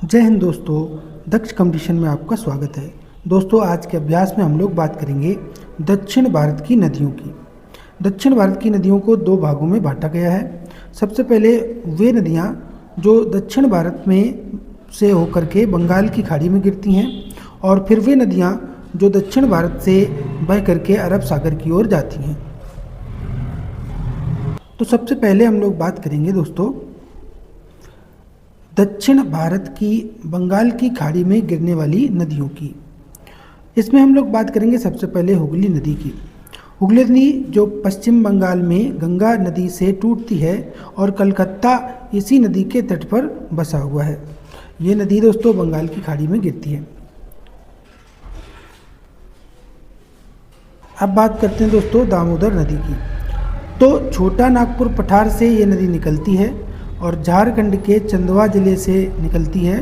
जय हिंद दोस्तों। दक्ष कंपटीशन में आपका स्वागत है। दोस्तों, आज के अभ्यास में हम लोग बात करेंगे दक्षिण भारत की नदियों की। दक्षिण भारत की नदियों को दो भागों में बांटा गया है। सबसे पहले वे नदियाँ जो दक्षिण भारत में से होकर के बंगाल की खाड़ी में गिरती हैं, और फिर वे नदियाँ जो दक्षिण भारत से बह करके अरब सागर की ओर जाती हैं। तो सबसे पहले हम लोग बात करेंगे दोस्तों दक्षिण भारत की बंगाल की खाड़ी में गिरने वाली नदियों की। इसमें हम लोग बात करेंगे सबसे पहले हुगली नदी की। हुगली नदी जो पश्चिम बंगाल में गंगा नदी से टूटती है और कलकत्ता इसी नदी के तट पर बसा हुआ है। ये नदी दोस्तों बंगाल की खाड़ी में गिरती है। अब बात करते हैं दोस्तों दामोदर नदी की। तो छोटा नागपुर पठार से ये नदी निकलती है और झारखंड के चंदवा जिले से निकलती है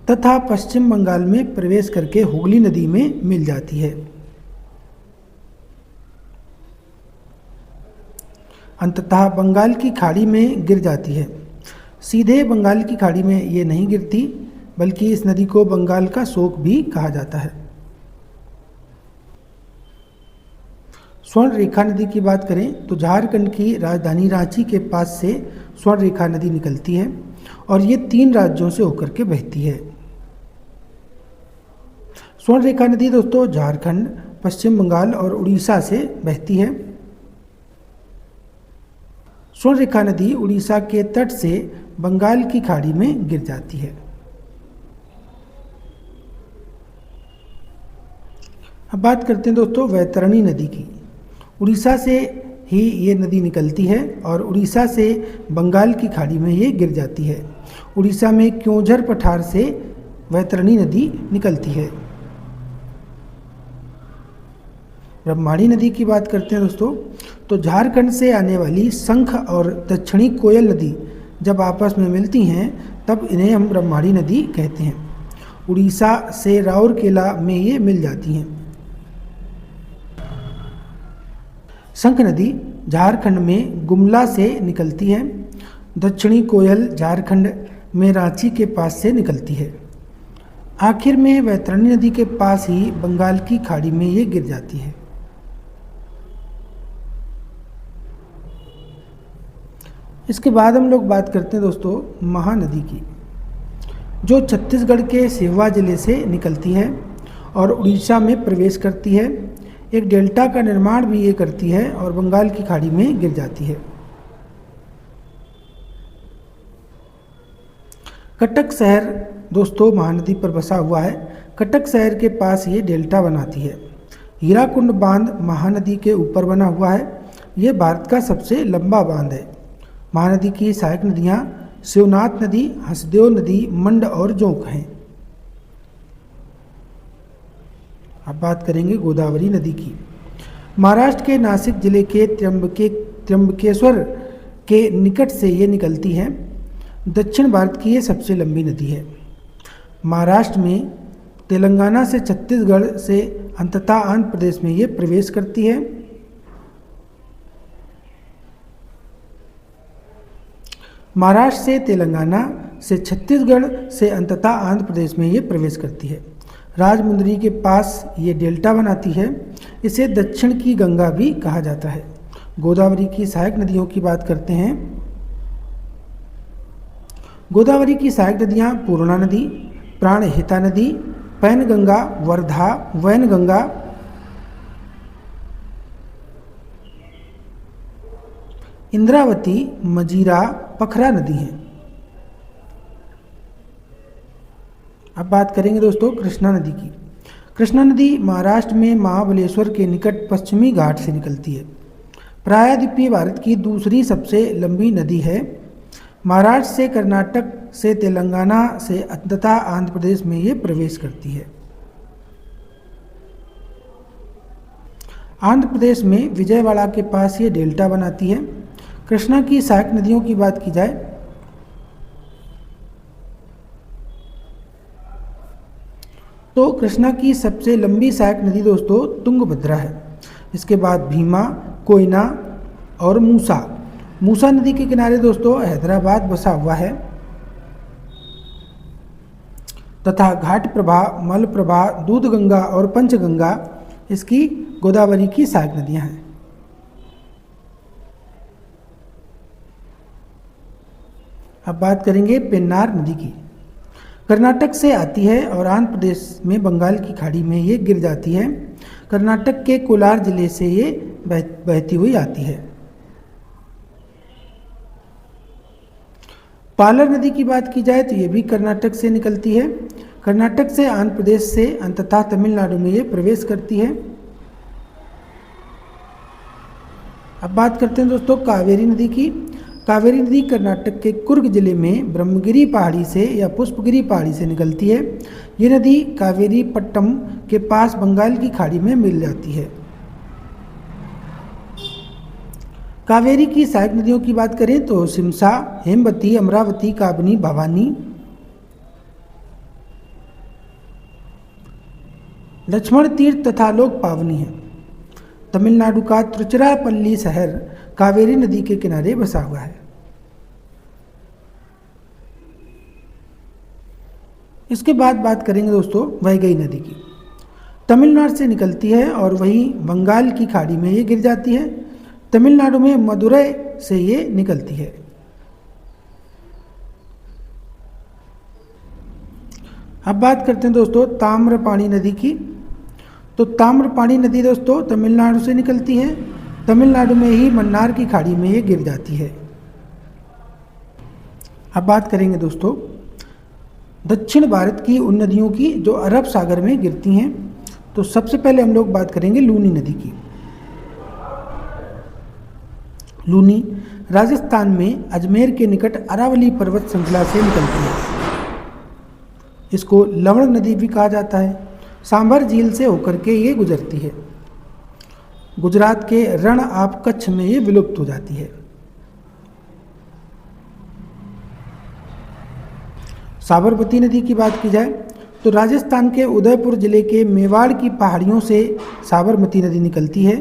तथा पश्चिम बंगाल में प्रवेश करके हुगली नदी में मिल जाती है। अंततः बंगाल की खाड़ी में गिर जाती है। सीधे बंगाल की खाड़ी में ये नहीं गिरती, बल्कि इस नदी को बंगाल का शोक भी कहा जाता है। स्वर्ण रेखा नदी की बात करें तो झारखंड की राजधानी रांची के पास से स्वर्ण रेखा नदी निकलती है और ये 3 राज्यों से होकर के बहती है। स्वर्ण रेखा नदी दोस्तों झारखंड, पश्चिम बंगाल और उड़ीसा से बहती है। स्वर्ण रेखा नदी उड़ीसा के तट से बंगाल की खाड़ी में गिर जाती है। अब बात करते हैं दोस्तों वैतरणी नदी की। उड़ीसा से ही ये नदी निकलती है और उड़ीसा से बंगाल की खाड़ी में ये गिर जाती है। उड़ीसा में क्योंझर पठार से वैतरणी नदी निकलती है। ब्रह्माणी नदी की बात करते हैं दोस्तों तो झारखंड से आने वाली शंख और दक्षिणी कोयल नदी जब आपस में मिलती हैं तब इन्हें हम ब्रह्माणी नदी कहते हैं। उड़ीसा से राउरकेला में ये मिल जाती हैं। शंख नदी झारखंड में गुमला से निकलती है। दक्षिणी कोयल झारखंड में रांची के पास से निकलती है। आखिर में वैतरणी नदी के पास ही बंगाल की खाड़ी में ये गिर जाती है। इसके बाद हम लोग बात करते हैं दोस्तों महानदी की, जो छत्तीसगढ़ के सिववा जिले से निकलती है और उड़ीसा में प्रवेश करती है। एक डेल्टा का निर्माण भी ये करती है और बंगाल की खाड़ी में गिर जाती है। कटक शहर दोस्तों महानदी पर बसा हुआ है। कटक शहर के पास ये डेल्टा बनाती है। हीराकुंड बांध महानदी के ऊपर बना हुआ है। ये भारत का सबसे लंबा बांध है। महानदी की सहायक नदियाँ शिवनाथ नदी, हसदेव नदी, मंड और जोंक हैं। अब बात करेंगे गोदावरी नदी की। महाराष्ट्र के नासिक जिले के त्र्यंबकेश्वर के निकट से ये निकलती है। दक्षिण भारत की ये सबसे लंबी नदी है। महाराष्ट्र में तेलंगाना से छत्तीसगढ़ से अंततः आंध्र प्रदेश में ये प्रवेश करती है। महाराष्ट्र से तेलंगाना से छत्तीसगढ़ से अंततः आंध्र प्रदेश में ये प्रवेश करती है। राजमुंदरी के पास ये डेल्टा बनाती है। इसे दक्षिण की गंगा भी कहा जाता है। गोदावरी की सहायक नदियों की बात करते हैं। गोदावरी की सहायक नदियाँ पूर्णा नदी, प्राणहिता नदी, पैनगंगा, वर्धा, वैनगंगा, इंद्रावती, मजीरा, पखरा नदी हैं। अब बात करेंगे दोस्तों कृष्णा नदी की। कृष्णा नदी महाराष्ट्र में महाबलेश्वर के निकट पश्चिमी घाट से निकलती है। प्रायद्वीपीय भारत की दूसरी सबसे लंबी नदी है। महाराष्ट्र से कर्नाटक से तेलंगाना से अंततः आंध्र प्रदेश में ये प्रवेश करती है। आंध्र प्रदेश में विजयवाड़ा के पास ये डेल्टा बनाती है। कृष्णा की सहायक नदियों की बात की जाए तो कृष्णा की सबसे लंबी सहायक नदी दोस्तों तुंगभद्रा है। इसके बाद भीमा, कोयना और मूसा नदी के किनारे दोस्तों हैदराबाद बसा हुआ है। तथा घाटप्रभा, मलप्रभा, दूधगंगा और पंचगंगा इसकी गोदावरी की सहायक नदियां हैं। अब बात करेंगे पेन्नार नदी की। कर्नाटक से आती है और आंध्र प्रदेश में बंगाल की खाड़ी में ये गिर जाती है। कर्नाटक के कोलार जिले से ये बहती हुई आती है। पालर नदी की बात की जाए तो ये भी कर्नाटक से निकलती है। कर्नाटक से आंध्र प्रदेश से अंततः तमिलनाडु में ये प्रवेश करती है। अब बात करते हैं दोस्तों कावेरी नदी की। कावेरी नदी कर्नाटक के कुर्ग जिले में ब्रह्मगिरी पहाड़ी से या पुष्पगिरी पहाड़ी से निकलती है। ये नदी कावेरी पट्टम के पास बंगाल की खाड़ी में मिल जाती है। कावेरी की सहायक नदियों की बात करें तो सिमसा, हेमवती, अमरावती, काबनी, भवानी, लक्ष्मण तीर्थ तथा लोक पावनी है। तमिलनाडु का तिरुचिरापल्ली शहर कावेरी नदी के किनारे बसा हुआ है। इसके बाद बात करेंगे दोस्तों वैगई नदी की। तमिलनाडु से निकलती है और वहीं बंगाल की खाड़ी में ये गिर जाती है। तमिलनाडु में मदुरई से ये निकलती है। अब बात करते हैं दोस्तों ताम्रपाणी नदी की। तो ताम्रपाणी नदी दोस्तों तमिलनाडु से निकलती है। तमिलनाडु में ही मन्नार की खाड़ी में ये गिर जाती है। अब बात करेंगे दोस्तों दक्षिण भारत की उन नदियों की जो अरब सागर में गिरती हैं। तो सबसे पहले हम लोग बात करेंगे लूनी नदी की। लूनी राजस्थान में अजमेर के निकट अरावली पर्वत श्रृंखला से निकलती है। इसको लवण नदी भी कहा जाता है। सांभर झील से होकर के ये गुजरती है। गुजरात के रण आप कच्छ में ये विलुप्त हो जाती है। साबरमती नदी की बात की जाए तो राजस्थान के उदयपुर जिले के मेवाड़ की पहाड़ियों से साबरमती नदी निकलती है।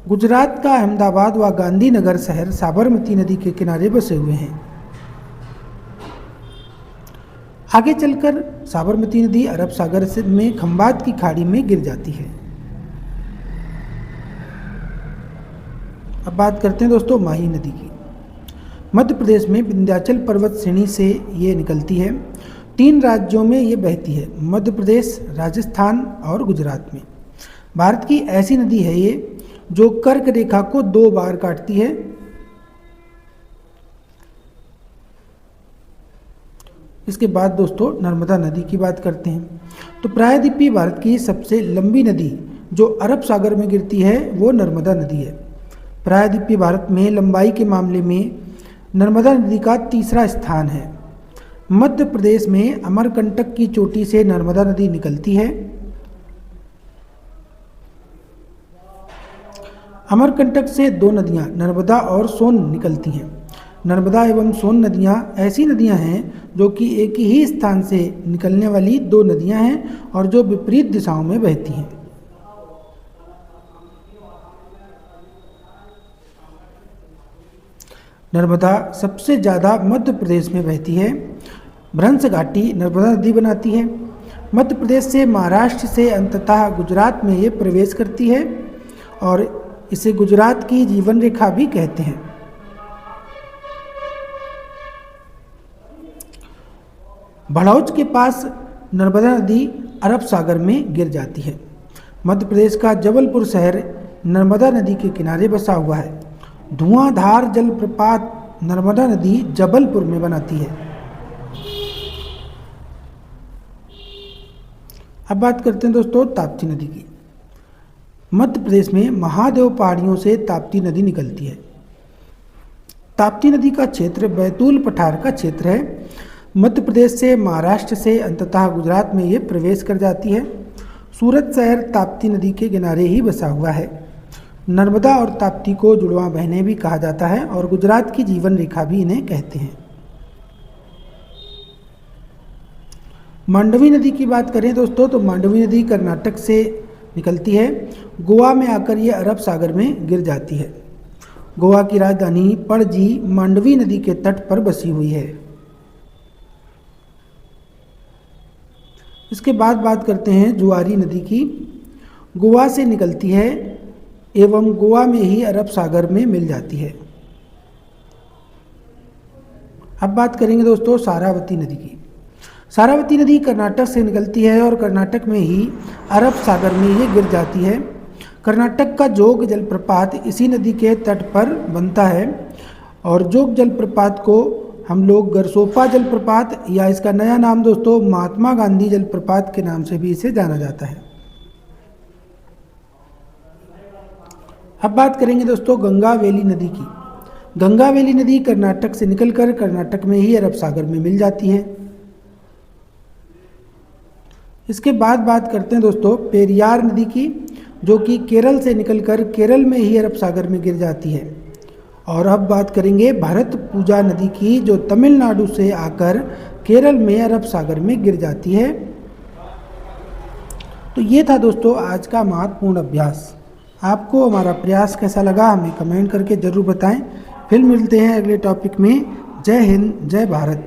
गुजरात का अहमदाबाद व गांधीनगर शहर साबरमती नदी के किनारे बसे हुए हैं। आगे चलकर साबरमती नदी अरब सागर में खंबात की खाड़ी में गिर जाती है। अब बात करते हैं दोस्तों माही नदी की। मध्य प्रदेश में विंध्याचल पर्वत श्रेणी से ये निकलती है। 3 राज्यों में ये बहती है, मध्य प्रदेश, राजस्थान और गुजरात में। भारत की ऐसी नदी है ये जो कर्क रेखा को 2 बार काटती है। इसके बाद दोस्तों नर्मदा नदी की बात करते हैं। तो प्रायद्वीपीय भारत की सबसे लंबी नदी जो अरब सागर में गिरती है वो नर्मदा नदी है। प्रायद्वीपीय भारत में लंबाई के मामले में नर्मदा नदी का 3रा स्थान है। मध्य प्रदेश में अमरकंटक की चोटी से नर्मदा नदी निकलती है। अमरकंटक से 2 नदियां नर्मदा और सोन निकलती हैं। नर्मदा एवं सोन नदियां ऐसी नदियां हैं जो कि एक ही स्थान से निकलने वाली 2 नदियां हैं और जो विपरीत दिशाओं में बहती हैं। नर्मदा सबसे ज़्यादा मध्य प्रदेश में बहती है। भ्रंश घाटी नर्मदा नदी बनाती है। मध्य प्रदेश से महाराष्ट्र से अंततः गुजरात में ये प्रवेश करती है और इसे गुजरात की जीवन रेखा भी कहते हैं। बड़ौच के पास नर्मदा नदी अरब सागर में गिर जाती है। मध्य प्रदेश का जबलपुर शहर नर्मदा नदी के किनारे बसा हुआ है। धुआंधार जलप्रपात नर्मदा नदी जबलपुर में बनाती है। अब बात करते हैं दोस्तों ताप्ती नदी की। मध्य प्रदेश में महादेव पहाड़ियों से ताप्ती नदी निकलती है। ताप्ती नदी का क्षेत्र बैतूल पठार का क्षेत्र है। मध्य प्रदेश से महाराष्ट्र से अंततः गुजरात में ये प्रवेश कर जाती है। सूरत शहर ताप्ती नदी के किनारे ही बसा हुआ है। नर्मदा और ताप्ती को जुड़वां बहनें भी कहा जाता है और गुजरात की जीवन रेखा भी इन्हें कहते हैं। मांडवी नदी की बात करें दोस्तों तो मांडवी नदी कर्नाटक से निकलती है। गोवा में आकर ये अरब सागर में गिर जाती है। गोवा की राजधानी पणजी मांडवी नदी के तट पर बसी हुई है। इसके बाद बात करते हैं जुआरी नदी की। गोवा से निकलती है एवं गोवा में ही अरब सागर में मिल जाती है। अब बात करेंगे दोस्तों सारावती नदी की। सारावती नदी कर्नाटक से निकलती है और कर्नाटक में ही अरब सागर में ये गिर जाती है। कर्नाटक का जोग जलप्रपात इसी नदी के तट पर बनता है और जोग जलप्रपात को हम लोग गरसोपा जलप्रपात या इसका नया नाम दोस्तों महात्मा गांधी जलप्रपात के नाम से भी इसे जाना जाता है। अब बात करेंगे दोस्तों गंगावेली नदी की। गंगावेली नदी कर्नाटक से निकलकर कर्नाटक में ही अरब सागर में मिल जाती है। इसके बाद बात करते हैं दोस्तों पेरियार नदी की, जो कि केरल से निकलकर केरल में ही अरब सागर में गिर जाती है। और अब बात करेंगे भरतपुजा नदी की, जो तमिलनाडु से आकर केरल में अरब सागर में गिर जाती है। तो ये था दोस्तों आज का महत्वपूर्ण अभ्यास। आपको हमारा प्रयास कैसा लगा हमें कमेंट करके ज़रूर बताएं। फिर मिलते हैं अगले टॉपिक में। जय हिंद, जय भारत।